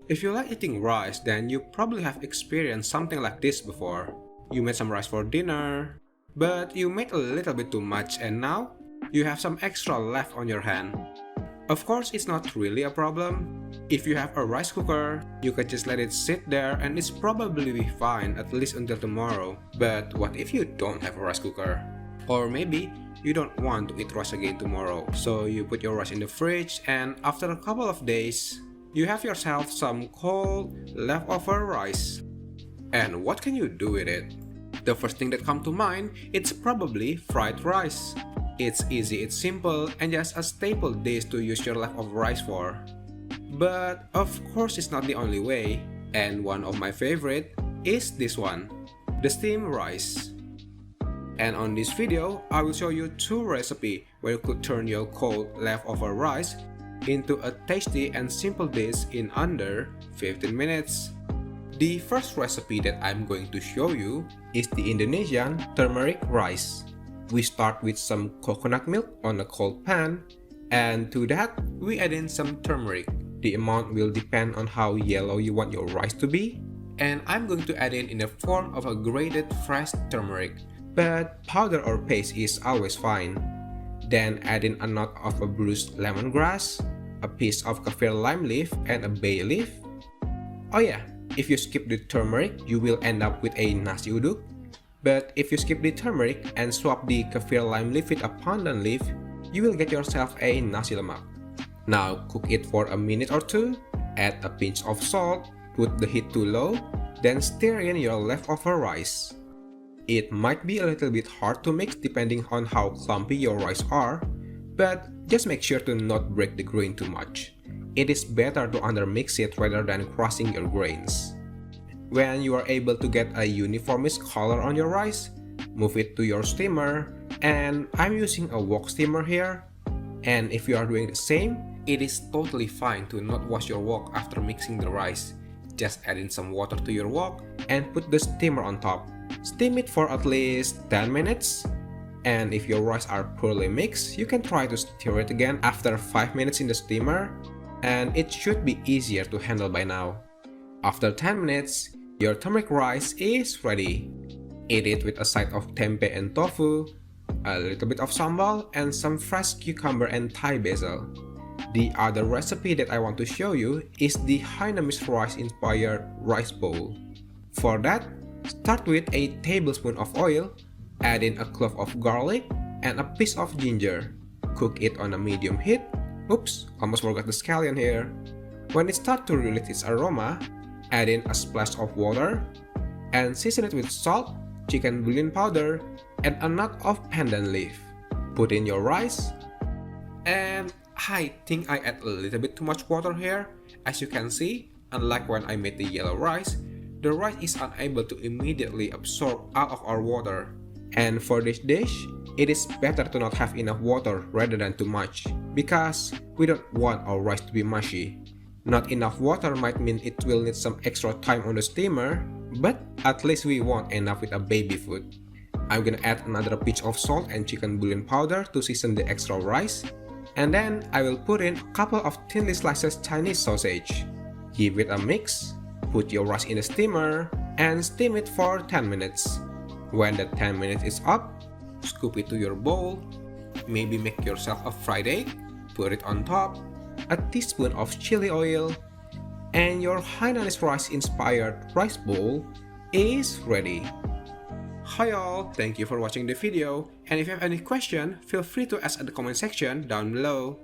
If you like eating rice, then you probably have experienced something like this before. You made some rice for dinner, but you made a little bit too much and now you have some extra left on your hand. Of course, it's not really a problem. If you have a rice cooker, you can just let it sit there and it's probably be fine at least until tomorrow. But what if you don't have a rice cooker? Or maybe you don't want to eat rice again tomorrow, so you put your rice in the fridge and after a couple of days, you have yourself some cold, leftover rice. And what can you do with it? The first thing that comes to mind, it's probably fried rice. It's easy, it's simple, and just a staple dish to use your leftover rice for. But of course it's not the only way, and one of my favorite is this one, the steamed rice. And on this video, I will show you two recipes where you could turn your cold leftover rice into a tasty and simple dish in under 15 minutes. The first recipe that I'm going to show you is the Indonesian turmeric rice. We start with some coconut milk on a cold pan, and to that, we add in some turmeric. The amount will depend on how yellow you want your rice to be, and I'm going to add in the form of a grated fresh turmeric, but powder or paste is always fine. Then add in a knot of a bruised lemongrass, a piece of kaffir lime leaf, and a bay leaf. Oh yeah, if you skip the turmeric, you will end up with a nasi uduk. But if you skip the turmeric and swap the kaffir lime leaf with a pandan leaf, you will get yourself a nasi lemak. Now cook it for a minute or two, add a pinch of salt, put the heat to low, then stir in your leftover rice. It might be a little bit hard to mix depending on how clumpy your rice are, but just make sure to not break the grain too much. It is better to undermix it rather than crushing your grains. When you are able to get a uniformish color on your rice, move it to your steamer, and I'm using a wok steamer here. And if you are doing the same, it is totally fine to not wash your wok after mixing the rice. Just add in some water to your wok and put the steamer on top. Steam it for at least 10 minutes. And if your rice are poorly mixed, you can try to stir it again after 5 minutes in the steamer, and it should be easier to handle by now. After 10 minutes, your turmeric rice is ready. Eat it with a side of tempeh and tofu, a little bit of sambal, and some fresh cucumber and Thai basil. The other recipe that I want to show you is the Hainanese rice-inspired rice bowl. For that, start with a tablespoon of oil, add in a clove of garlic, and a piece of ginger. Cook it on a medium heat. Oops, almost forgot the scallion here. When it starts to release its aroma, add in a splash of water, and season it with salt, chicken bouillon powder, and a knot of pandan leaf. Put in your rice, and I think I add a little bit too much water here. As you can see, unlike when I made the yellow rice, the rice is unable to immediately absorb all of our water. And for this dish, it is better to not have enough water rather than too much, because we don't want our rice to be mushy. Not enough water might mean it will need some extra time on the steamer, but at least we want enough with a baby food. I'm gonna add another pinch of salt and chicken bouillon powder to season the extra rice, and then I will put in a couple of thinly sliced Chinese sausage. Give it a mix, put your rice in the steamer, and steam it for 10 minutes. When the 10 minutes is up, scoop it to your bowl, maybe make yourself a fried egg, put it on top, a teaspoon of chili oil, and your Hainanese rice-inspired rice bowl is ready. Hi all, thank you for watching the video, and if you have any question, feel free to ask at the comment section down below.